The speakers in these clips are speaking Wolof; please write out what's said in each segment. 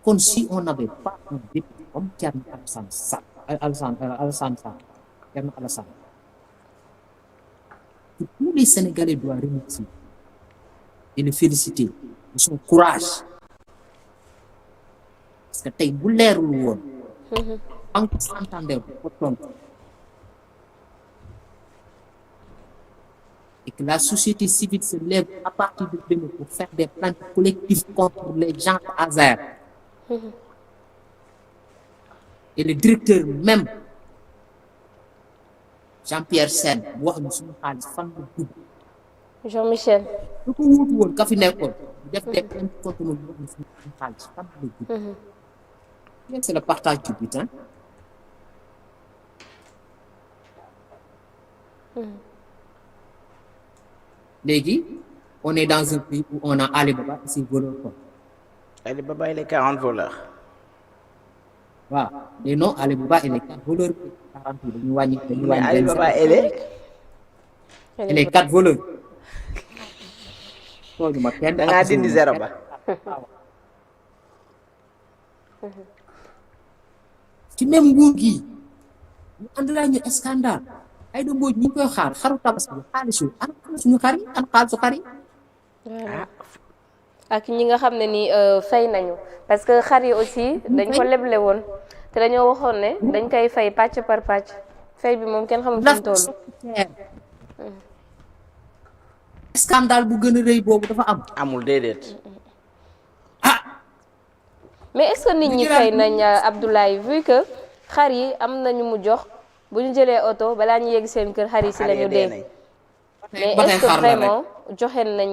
kon si on n'avait pas un député comme Thierno Alassane Sall Alassane Sall Thierno Alassane que tous les Sénégalais doivent remercier et le féliciter de son courage parce que tey bu leerul woon Banque Santander bu ko tontu et que la société civile se lève à partir de demain pour faire des plaintes collectives contre les gens de Azer et le directeur même Jean-Pierre Sène bu wax ni suñu xaalis fan la dugg Jean-Michel. lu ko wuutu woon ka fi nekkoon def des plaintes contre nous wax ni suñu xaalis fan la dugg c'est le partage du butin léegi on est dans un pays où on a Alibaba et ses voleurs quoi. Alibaba et les 40 voleurs. waaw mais non Alibaba et les 4 voleurs 40 yi dañu wàññi mais Alibaba et les 4 voleurs tooñu ma kenn da ngaa dindi zéro ba ci même nguur gi ñu ànd laa ñu scandale ay da mbooj ñu koy xaar xaru tabaski bi xaalis yu ana suñu xar yi ana xaalisu xar yi ak ñi nga xam ne ni fay nañu parce que xar yi aussi dañ ko leble woon te dañoo waxoon ne dañ koy fay pàcc par pàcc fay bi moom kenn xamul fu mu toll. scandale bu gën a rëy boobu dafa am. amul déedéet. mais est-ce que nit ñi fay nañ Abdoulaye vu que xar yi am nañu mu jox bu ñu jëlee oto balaa ñu yegg seen kër xar yi si la ñu dee. mais est-ce que vraiment joxe nañ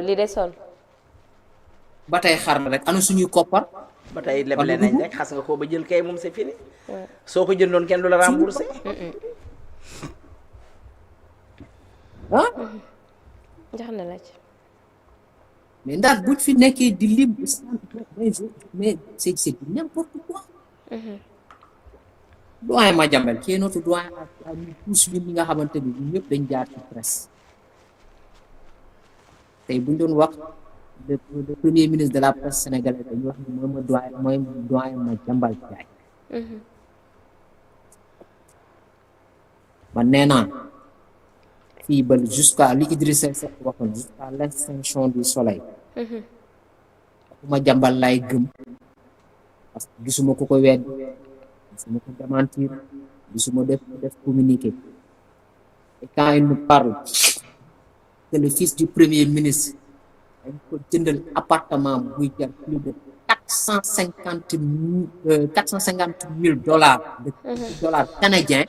li desoon. ba tey xar la rek ana suñuy koppar. ba tey leble nañ rek xas nga ko ba jël kay moom c'est fini. soo ko jëndoon kenn du la remboursé. ah. jox na la ci. mais ndax buñ fi nekkee di lim mais c'est n'importe quoi. doyen Madiambal qui est notre doyen ak ñu tous ñun ñi nga xamante ni ñun ñëpp dañ jaar ci presse tey buñ doon wax le premier ministre de la presse sénégalaise dañuy wax ni mooy doyen Madiambal Diagne. man nee naa fii ba jusqu'à li Idrissa Seck waxoon jusqu'à l'extinction du soleil. Madiambal laay gëm parce que gisuma ku ko wedd gisuma ko démentir gisuma def communiqué et quand il nous parle que le fils du premier ministre dañ ko jëndal appartement buy jar plus de $450,000 de dollars canadiens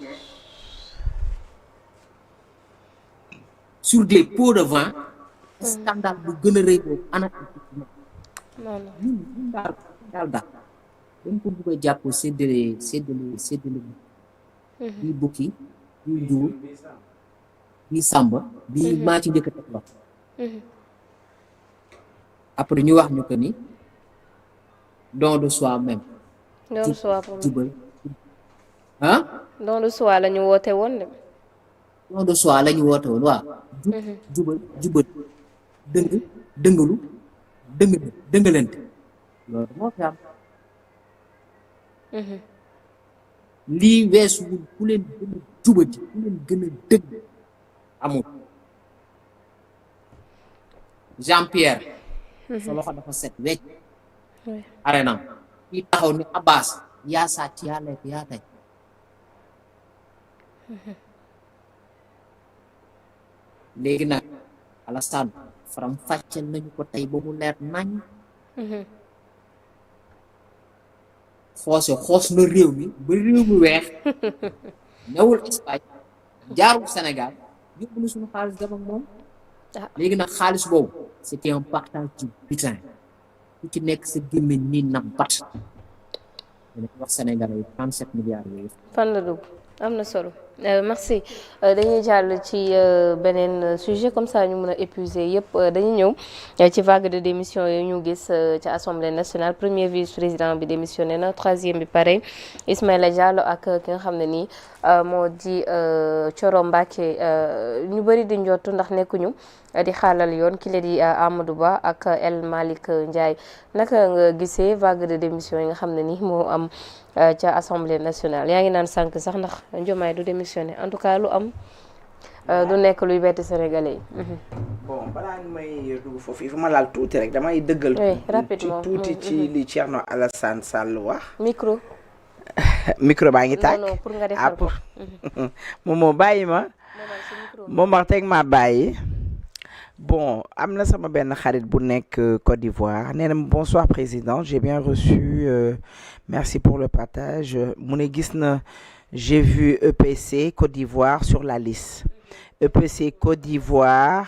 sur des pots de vin. scandale bu gën a rëy boobu ana ñun daal dañ ko bëgg a jàpp séddale bii bukki bii njuur bii sàmba bii maa ci njëkk a teg wax après ñu wax ñu que ni don de soi même don de soi jubal ah don de soi la ñu woote woon de don de soi la ñu woote woon waaw jubal dëngalu dëngalante loolu moo fi am lii weesuwul ku leen gën a jubati ku leen gën a dëgg amul Jean-Pierre sa loxo dafa set wecc arena kii taxaw ni Abbas yaa sàcc yaa lekk yaa tey léegi nag Alassane faram fàcceel nañu ko tey ba mu leer nañ xoos na réew mi ba réew mi weex newul Espagne jaarul Sénégal yóbbu na suñu xaalis dem ak moom léegi nag xaalis boobu c'était un partage du butin ku ci nekk sa gémmiñ ni nam bat dana wax Sénégalais yi 37 milliards yooyu fan la dugg am na solo merci dañuy jàll ci beneen sujet comme ça ñu mën a épuiser yëpp dañuy ñëw ci vague de démission yi ñu gis ci assemblée nationale premier vice-président bi démissionné na troisième bi pareil Ismaïla Diallo ak ki nga xam ne nii moo di Thioro Mbacké ñu bëri di njott ndax nekkuñu di xaalal yoon ki la di Amadou Ba ak El Malick Ndiaye naka nga gisee vague de démission yi nga xam ne nii moo am ca assemblée nationale yaa ngi naan sànq sax ndax Diomaye du démissionné en tout cas lu am du nekk luy betti sénégalais yi. bon balaa nga may dugg foofu il faut ma laal tuuti rek damay dëggal. oui rapidement tuuti ci li Thierno Alassane Sall wax. micro. micro baa ngi tàkk. non pour nga defar ko moom moo bàyyi ma. moom wax teg maa bàyyi. bon am na sama benn xarit bu nekk Côte d'Ivoire nee na bonsoir président j'ai bien reçu merci pour le partage mu ne gis na j'ai vu EPC Côte d'Ivoire sur la liste EPC Côte d'Ivoire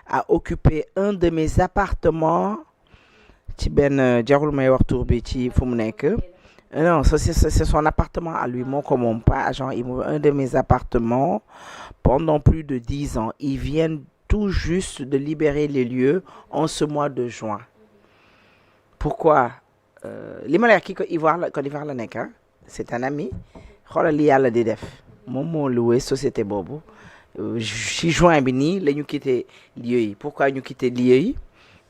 a occupé un de mes appartements ci benn jarul may wax tur bi ci fu mu nekk non c'est son appartement à lui moo ko moom pas agent immobilier un de mes appartements pendant plus de 10 ans ils viennent tout juste de libérer les lieux en ce mois de juin. Pourquoi li ma lay wax kii Côte d'Ivoire la nekk c'est un ami xoolal li yàlla di def moom moo loué société boobu ci juin bi nii la ñu quitté lieux yi pourquoi ñu quitté lieux yi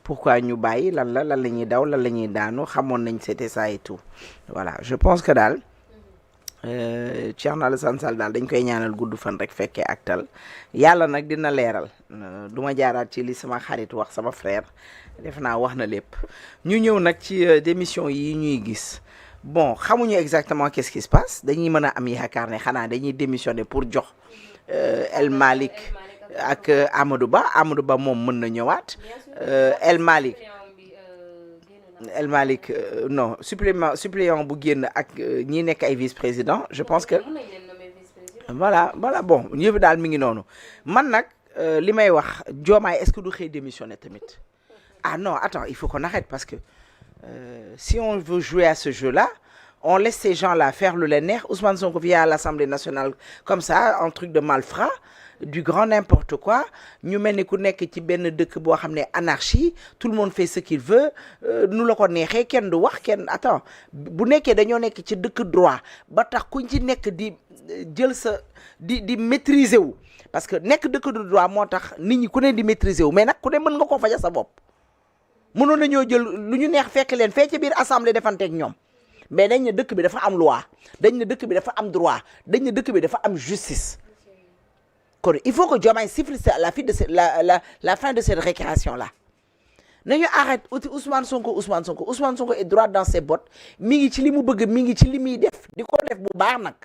pourquoi ñu bàyyi lan la ñuy daw lan la ñuy daanu xamoon nañ c'était ça et tout voilà je pense que daal Thierno Alassane Sall daal dañ koy ñaanal gudd fan rek fekkee ak tal yàlla nag dina leeral du ma jaaraat ci li sama xarit wax sama frère def naa wax na lépp ñu ñëw nag ci démission yi ñuy gis bon xamuñu exactement qu'est-ce qui se passe dañuy mën a am yaakaar ne xanaa dañuy démissionner pour jox El Malick ak Amadou Ba moom mën na ñëwaat El Malick non suppléant bu génn ak ñi nekk ay vice-président je pense que voilà bon yëpp daal mi ngi noonu man nag li may wax Diomaye est-ce que du xëy démissionner tamit ah non attends il faut qu'on arrête parce que si on veut jouer à ce jeu-là on laisse ces gens-là faire lu leen neex Ousmane Sonko vient à l'Assemblée nationale comme ça un truc de malfrat du grand n'importe quoi ñu mel ni ku nekk ci benn dëkk boo xam ne anarchie tout le monde fait ce qu'il veut nu la ko neexee kenn du wax kenn attends bu nekkee dañoo nekk ci dëkk droit ba tax kuñ ci nekk di jël sa di maîtriser wu parce que nekk dëkk du droit moo tax nit ñi ku ne di maîtriser wu mais nag ku ne mën nga koo faja sa bopp mënoon nañoo jël lu ñu neex fekk leen fee ci biir assemblée defanteeg ñoom mais dañ ne dëkk bi dafa am loi dañ ne dëkk bi dafa am droit dañ ne dëkk bi dafa am justice kon il faut que Diomaye siffle la fin de la fin de cette récréation là nañu arrête Ousmane Sonko est droit dans ses bottes mi ngi ci li mu bëgg mi ngi ci li muy def di ko def bu baax nag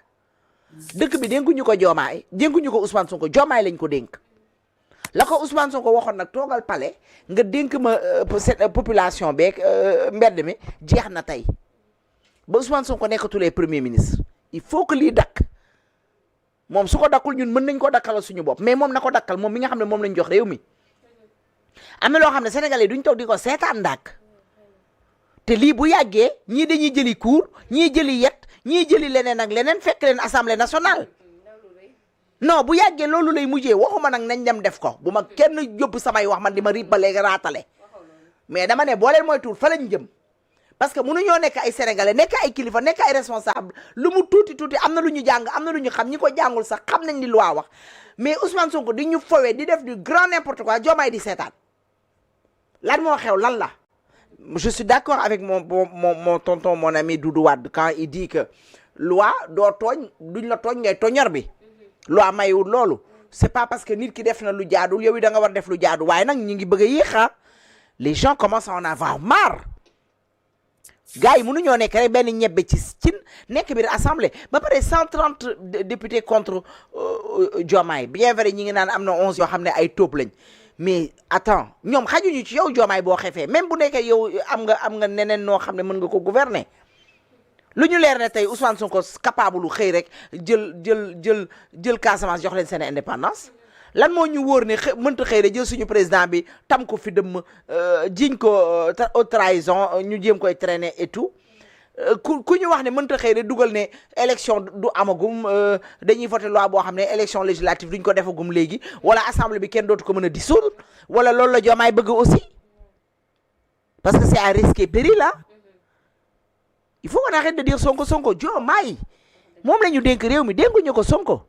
dëkk bi dénkuñu ko Diomaye dénkuñu ko Ousmane Sonko Diomaye lañ ko dénk la ko Ousmane Sonko waxoon nag toogal palais nga dénk ma cette population beeg mbedd mi jeex na tey ba Ousmane Sonko nekkatulee premier ministre il faut que lii dakk moom su ko dakkul ñun mën nañ ko dakkalal suñu bopp mais moom na ko dakkal moom mi nga xam ne moom lañ jox réew mi am na loo xam ne sénégalais duñ toog di ko seetaan ndàkk te lii bu yàggee ñii dañuy jëli cour ñii jëli yet ñii jëli leneen ak leneen fekk leen assemblée nationale non bu yàggee loolu lay mujjee waxuma nag nañ dem def ko bu ma kenn yóbbu samay wax man di ma ribbale raatale mais dama ne boo leen moytuwul fa lañ jëm parce que mënuñoo nekk ay sénégalais nekk ay kilifa nekk ay responsable lu mu tuuti am na lu ñu jàng am na lu ñu xam ñi ko jàngul sax xam nañ li loi wax mais Ousmane Sonko di ñu fowee di def du grand n'importe quoi Diomaye di seetaan lan moo xew lan la je suis d'accord avec mon tonton mon ami Doudou Wade quand il dit que loi doo tooñ duñ la tooñ ngay toñor bi loi mayiwul loolu c'est pas parce que nit ki def na lu jaadul yow da nga war def lu jaadu waaye nag ñu ngi bëgg a yéex les gens commencent à en avoir marre gars yi mënuñoo nekk rek benn ñebbe ci cin nekk biir assemblée ba pare 130 députés contre Diomaye bien vrai ñi ngi naan am na 11 yoo xam ne ay tóob lañ mais attends ñoom xajuñu ci yow Diomaye boo xefee même bu nekkee yow am nga neneen noo xam ne mën nga ko gouverner lu ñu leer ne tey Ousmane Sonko capable lu xëy rek jël Casamance jox leen seen indépendance lan moo ñu wóor ne mënta xëy rek jël suñu président bi tam ko fi dëmm jiñ ko haute trahison ñu jéem koy traîner et tout ku ñu wax ne mënta xëy rek dugal ne élection du amagum dañuy voter loi boo xam ne élection législative duñ ko defagum léegi wala assemblée bi kenn dootu ko mën a dissoudre wala loolu la Diomaye bëgg aussi parce que c'est à risque et péril là il faut qu'on arrête de dire Sonko Diomaye moom la ñu dénk réew mi dénkuñu ko Sonko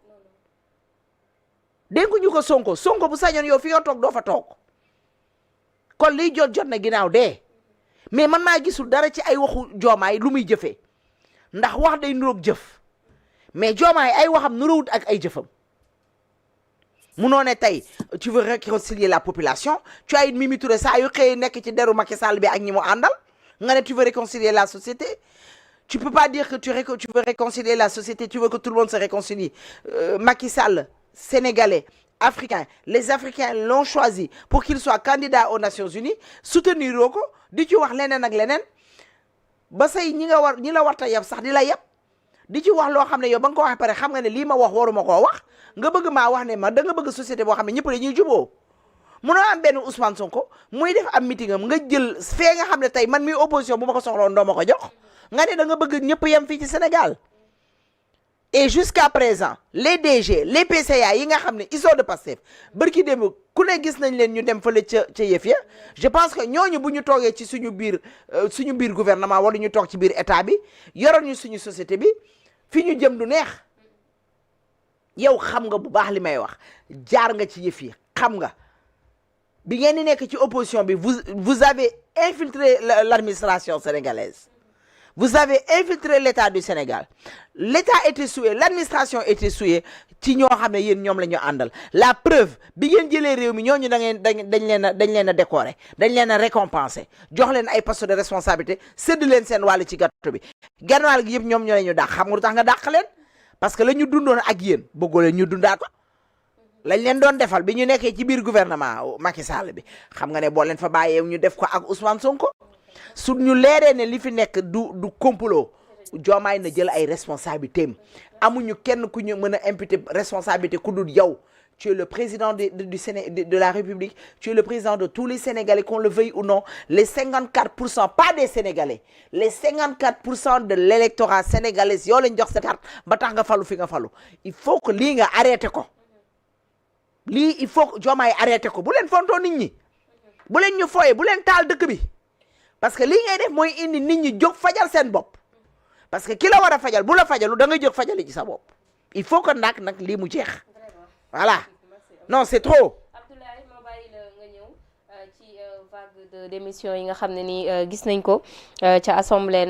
bu sañoon yow fi yoo toog doo fa toog kon liy jot na ginnaaw dee mais man maa gisul dara ci ay waxu Diomaye lu muy jëfee ndax wax day nuroog jëf mais Diomaye ay waxam nuroowut ak ay jëfam munoo ne tey tu veux réconcilier la population tu as une Mimi Touré saa yu xëy nekk ci deru Macky Sall bi ak ñi mu àndal nga ne tu veux réconcilier la société tu peux pas dire que tu veux réconcilier la société tu veux que tout le monde se réconcilie Macky Sall sénégalais africains les Africains l'ont choisi pour qu'il soit candidat aux Nations Unies soutenir ko di ci wax leneen ak leneen ba say ñi la warta yab sax di la yab di ci wax loo xam ne yow ba nga ko waxee pare xam nga ne lii ma wax waruma koo wax nga bëgg maa wax ne ma da nga bëgg société boo xam ne ñëpp dañuy juboo munoo am benn Ousmane Sonko muy def am meeting am nga jël fee nga xam ne tey man mi opposition bu ma ko soxloon doo ma ko jox nga ne da nga bëgg ñëpp yem fii ci Sénégal et jusqu'à présent les DG les PCA yi nga xam ne ils sont de Pastef bërki démb ku ne gis nañ leen ñu dem fële ca yëf ya je pense que ñooñu bu ñu toogee ci suñu biir gouvernement wala ñu toog ci biir état bi yoroon ñu suñu société bi fi ñu jëm du neex yow xam nga bu baax li may wax jaar nga ci yëf yi xam nga bi ngeen di nekk ci opposition bi vous avez infiltré l'administration sénégalaise vous avez infiltré l'État du Sénégal l'État était souillé l'administration était souillée ci ñoo xam ne yéen ñoom la ñu àndal la preuve bi ngeen jëlee réew mi ñooñu dañ leen a décorer dañ leen a récompenser jox leen ay postes de responsabilité sédd leen seen wàll ci gâteau bi genn wàll gi yëpp ñoom ñoo ñu dàq xam nga lu tax nga dàq leen parce que la ñu dundoon ak yéen bëggoo leen ñu dundaat ko lañ leen doon defal bi ñu nekkee ci biir gouvernement Macky Sall bi xam nga ne boo leen fa bàyyee ñu def ko ak Ousmane Sonko su ñu leeree ne li fi nekk du complot Diomaye na jël ay responsabilités amuñu kenn ku ñu mën a imputer responsabilité ku dul yow tu es le président de la République tu es le président de tous les Sénégalais qu'on le veuille ou non les 54% pas des Sénégalais les 54% de l'électorat sénégalais yoo lañ jox sa carte ba tax nga falu fi nga falu il faut que lii nga arrêté ko lii il faut que Diomaye arrêté ko bu leen fontoo nit ñi bu leen ñu fooye bu leen taal dëkk bi parce que lii ngay def mooy indi nit ñi jóg fajal seen bopp parce que ki la war a fajal bu la fajalu da ngay jóg fajali ci sa bopp il faut que nag lii mu jeex voilà non c'est trop. Abdoulaye ma bàyyi la nga ñëw ci vague de démission yi nga xam ne ni gis nañ ko ca assemblée